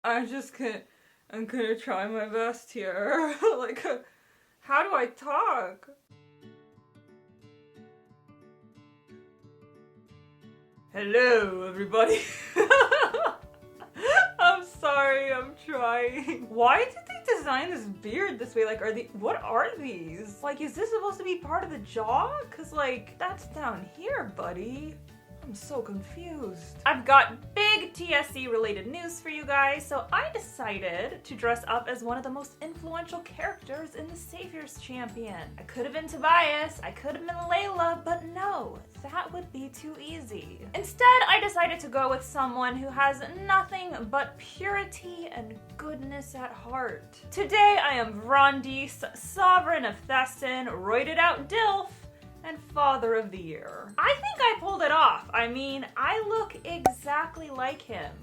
I'm gonna try my best here. Like, how do I talk? Hello, everybody. I'm sorry, I'm trying. Why did they design this beard this way? Like, what are these? Like, is this supposed to be part of the jaw? Cause like, that's down here, buddy. I'm so confused. I've got big TSC related news for you guys, so I decided to dress up as one of the most influential characters in the Savior's Champion. I could have been Tobias, I could have been Layla, but no, that would be too easy. Instead, I decided to go with someone who has nothing but purity and goodness at heart. Today, I am Vrondis, Sovereign of Thesson, roided out Dilf, and Father of the Year. I think I pulled it off. I mean, I look exactly like him.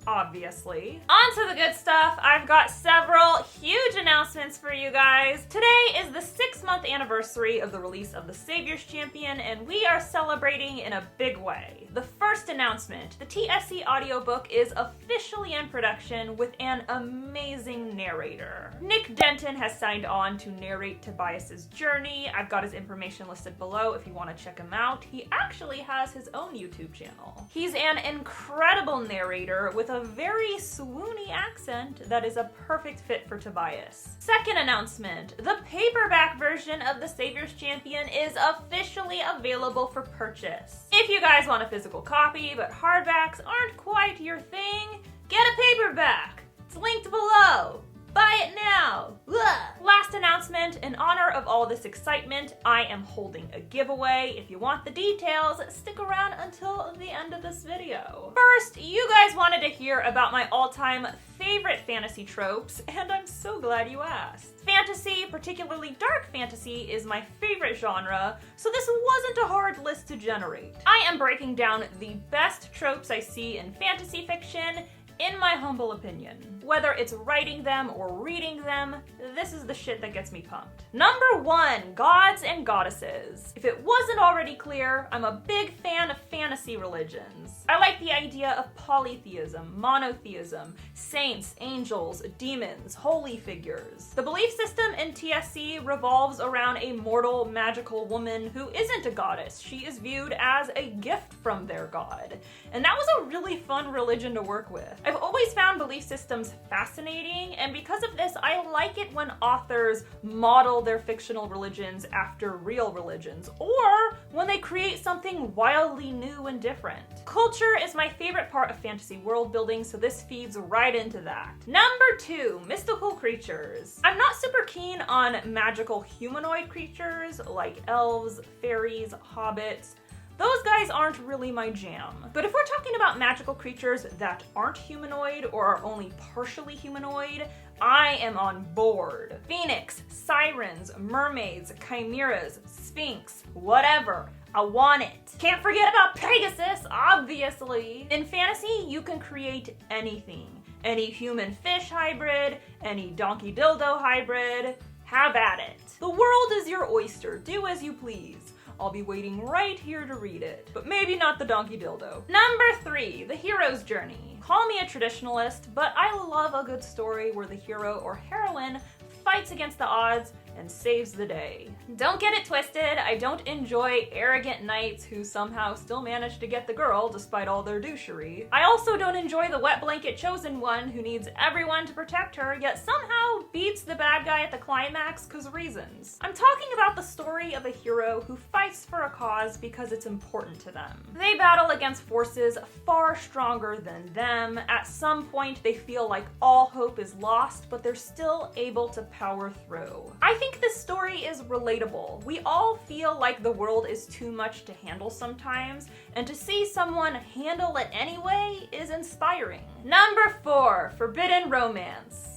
Obviously. On to the good stuff. I've got several huge announcements for you guys. Today is the 6-month anniversary of the release of the Savior's Champion, and we are celebrating in a big way. The first announcement, the TSC audiobook is officially in production with an amazing narrator. Nick Denton has signed on to narrate Tobias's journey. I've got his information listed below if you want to check him out. He actually has his own YouTube channel. He's an incredible narrator with a very swoony accent that is a perfect fit for Tobias. Second announcement, the paperback version of the Savior's Champion is officially available for purchase. If you guys want a physical copy, but hardbacks aren't quite your thing, get a paperback. It's linked below. Buy it now! Ugh. Last announcement, in honor of all this excitement, I am holding a giveaway. If you want the details, stick around until the end of this video. First, you guys wanted to hear about my all-time favorite fantasy tropes, and I'm so glad you asked. Fantasy, particularly dark fantasy, is my favorite genre, so this wasn't a hard list to generate. I am breaking down the best tropes I see in fantasy fiction, in my humble opinion. Whether it's writing them or reading them, this is the shit that gets me pumped. Number 1, gods and goddesses. If it wasn't already clear, I'm a big fan of fantasy religions. I like the idea of polytheism, monotheism, saints, angels, demons, holy figures. The belief system in TSC revolves around a mortal, magical woman who isn't a goddess. She is viewed as a gift from their god. And that was a really fun religion to work with. I've always found belief systems fascinating, and because of this, I like it when authors model their fictional religions after real religions, or when they create something wildly new and different. Culture is my favorite part of fantasy world building, so this feeds right into that. Number 2, mystical creatures. I'm not super keen on magical humanoid creatures like elves, fairies, hobbits. Those guys aren't really my jam. But if we're talking about magical creatures that aren't humanoid or are only partially humanoid, I am on board. Phoenix, sirens, mermaids, chimeras, sphinx, whatever. I want it. Can't forget about Pegasus, obviously. In fantasy, you can create anything. Any human fish hybrid, any donkey dildo hybrid, have at it. The world is your oyster, do as you please. I'll be waiting right here to read it. But maybe not the donkey dildo. Number 3, the hero's journey. Call me a traditionalist, but I love a good story where the hero or heroine fights against the odds and saves the day. Don't get it twisted, I don't enjoy arrogant knights who somehow still manage to get the girl despite all their douchery. I also don't enjoy the wet blanket chosen one who needs everyone to protect her, yet somehow beats the bad guy at the climax cause reasons. I'm talking about the story of a hero who fights for a cause because it's important to them. They battle against forces far stronger than them. At some point they feel like all hope is lost, but they're still able to power through. I think this story is relatable. We all feel like the world is too much to handle sometimes, and to see someone handle it anyway is inspiring. Number 4, forbidden romance.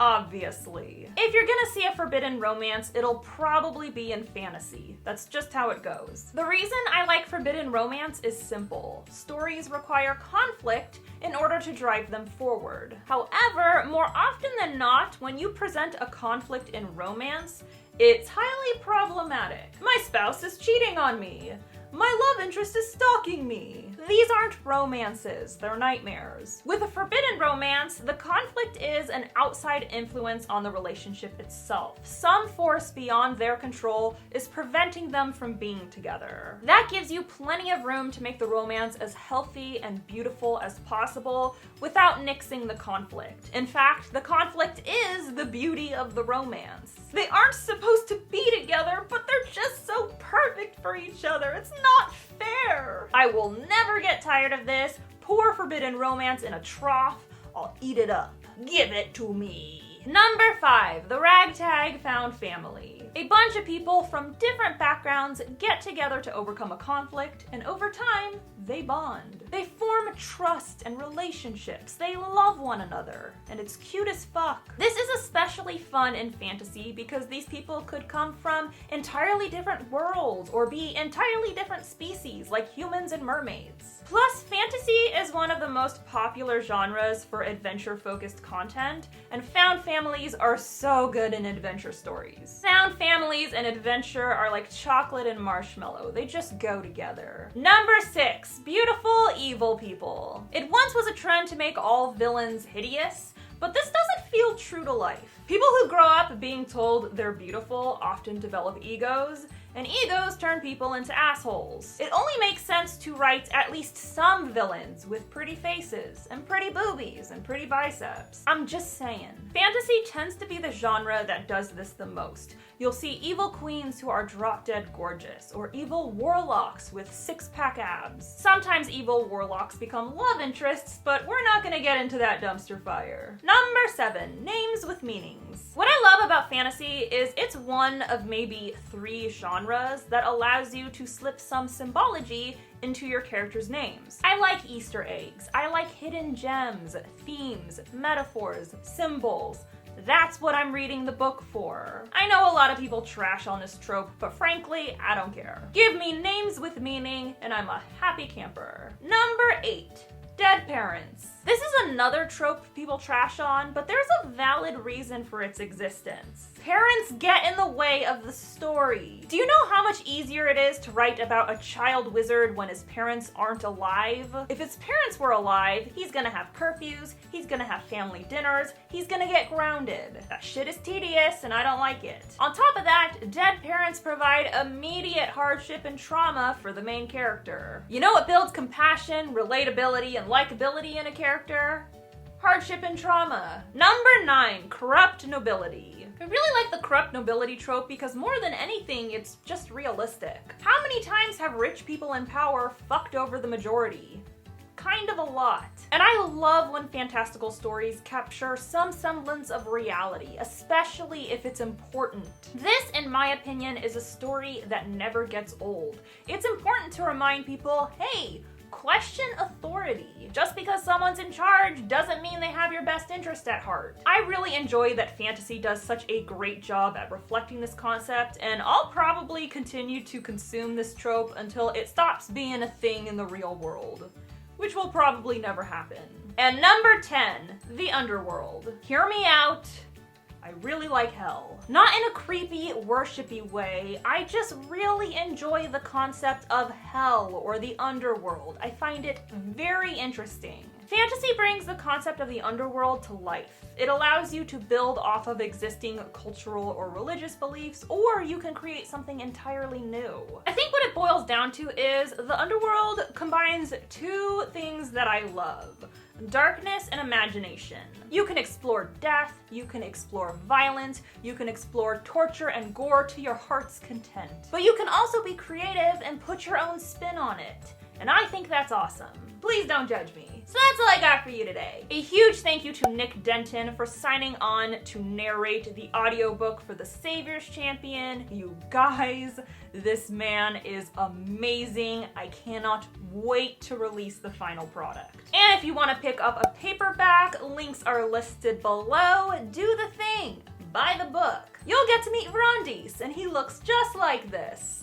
Obviously. If you're gonna see a forbidden romance, it'll probably be in fantasy. That's just how it goes. The reason I like forbidden romance is simple. Stories require conflict in order to drive them forward. However, more often than not, when you present a conflict in romance, it's highly problematic. My spouse is cheating on me. My love interest is stalking me. These aren't romances, they're nightmares. With a forbidden romance, the conflict is an outside influence on the relationship itself. Some force beyond their control is preventing them from being together. That gives you plenty of room to make the romance as healthy and beautiful as possible without nixing the conflict. In fact, the conflict is the beauty of the romance. They aren't supposed to be together, but they're just so perfect for each other. It's not fair. I will never get tired of this. Pour forbidden romance in a trough. I'll eat it up. Give it to me. Number 5, the ragtag found family. A bunch of people from different backgrounds get together to overcome a conflict, and over time, they bond. They form trust and relationships. They love one another, and it's cute as fuck. This is especially fun in fantasy because these people could come from entirely different worlds or be entirely different species, like humans and mermaids. Plus, fantasy is one of the most popular genres for adventure-focused content, and found families are so good in adventure stories. Found families and adventure are like chocolate and marshmallow. They just go together. Number 6, beautiful evil people. It once was a trend to make all villains hideous, but this doesn't feel true to life. People who grow up being told they're beautiful often develop egos, and egos turn people into assholes. It only makes sense to write at least some villains with pretty faces, and pretty boobies, and pretty biceps. I'm just saying. Fantasy tends to be the genre that does this the most. You'll see evil queens who are drop-dead gorgeous, or evil warlocks with six-pack abs. Sometimes evil warlocks become love interests, but we're not gonna get into that dumpster fire. Number 7, names with meanings. What I love about fantasy is it's one of maybe 3 genres that allows you to slip some symbology into your characters' names. I like Easter eggs. I like hidden gems, themes, metaphors, symbols. That's what I'm reading the book for. I know a lot of people trash on this trope, but frankly, I don't care. Give me names with meaning, and I'm a happy camper. Number 8, dead parents. This is another trope people trash on, but there's a valid reason for its existence. Parents get in the way of the story. Do you know how much easier it is to write about a child wizard when his parents aren't alive? If his parents were alive, he's gonna have curfews, he's gonna have family dinners, he's gonna get grounded. That shit is tedious and I don't like it. On top of that, dead parents provide immediate hardship and trauma for the main character. You know what builds compassion, relatability, and likability in a character? Hardship and trauma. Number 9, corrupt nobility. I really like the corrupt nobility trope because more than anything, it's just realistic. How many times have rich people in power fucked over the majority? Kind of a lot. And I love when fantastical stories capture some semblance of reality, especially if it's important. This, in my opinion, is a story that never gets old. It's important to remind people, hey, question authority. Just because someone's in charge doesn't mean they have your best interest at heart. I really enjoy that fantasy does such a great job at reflecting this concept, and I'll probably continue to consume this trope until it stops being a thing in the real world, which will probably never happen. And number 10, the underworld. Hear me out. I really like hell. Not in a creepy, worshipy way, I just really enjoy the concept of hell or the underworld. I find it very interesting. Fantasy brings the concept of the underworld to life. It allows you to build off of existing cultural or religious beliefs, or you can create something entirely new. I think what it boils down to is the underworld combines 2 things that I love: darkness and imagination. You can explore death, you can explore violence, you can explore torture and gore to your heart's content. But you can also be creative and put your own spin on it. And I think that's awesome. Please don't judge me. So that's all I got for you today. A huge thank you to Nick Denton for signing on to narrate the audiobook for the Savior's Champion. You guys, this man is amazing. I cannot wait to release the final product. And if you want to pick up a paperback, links are listed below. Do the thing. Buy the book. You'll get to meet Rondis, and he looks just like this.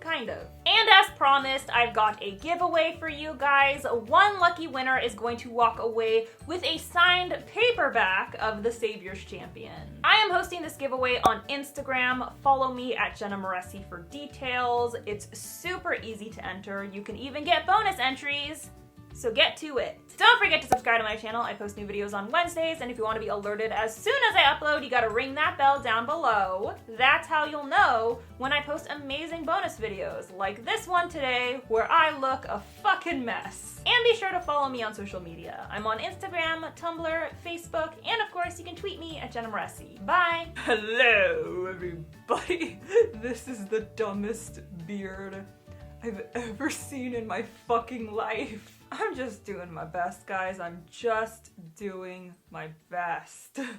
kind of. And as promised, I've got a giveaway for you guys. One lucky winner is going to walk away with a signed paperback of The Savior's Champion. I am hosting this giveaway on Instagram. Follow me at Jenna Moreci for details. It's super easy to enter. You can even get bonus entries. So get to it. Don't forget to subscribe to my channel. I post new videos on Wednesdays, and if you want to be alerted as soon as I upload, you gotta ring that bell down below. That's how you'll know when I post amazing bonus videos, like this one today, where I look a fucking mess. And be sure to follow me on social media. I'm on Instagram, Tumblr, Facebook, and of course you can tweet me at Jenna Moreci. Bye! Hello, everybody. This is the dumbest beard I've ever seen in my fucking life. I'm just doing my best, guys. I'm just doing my best.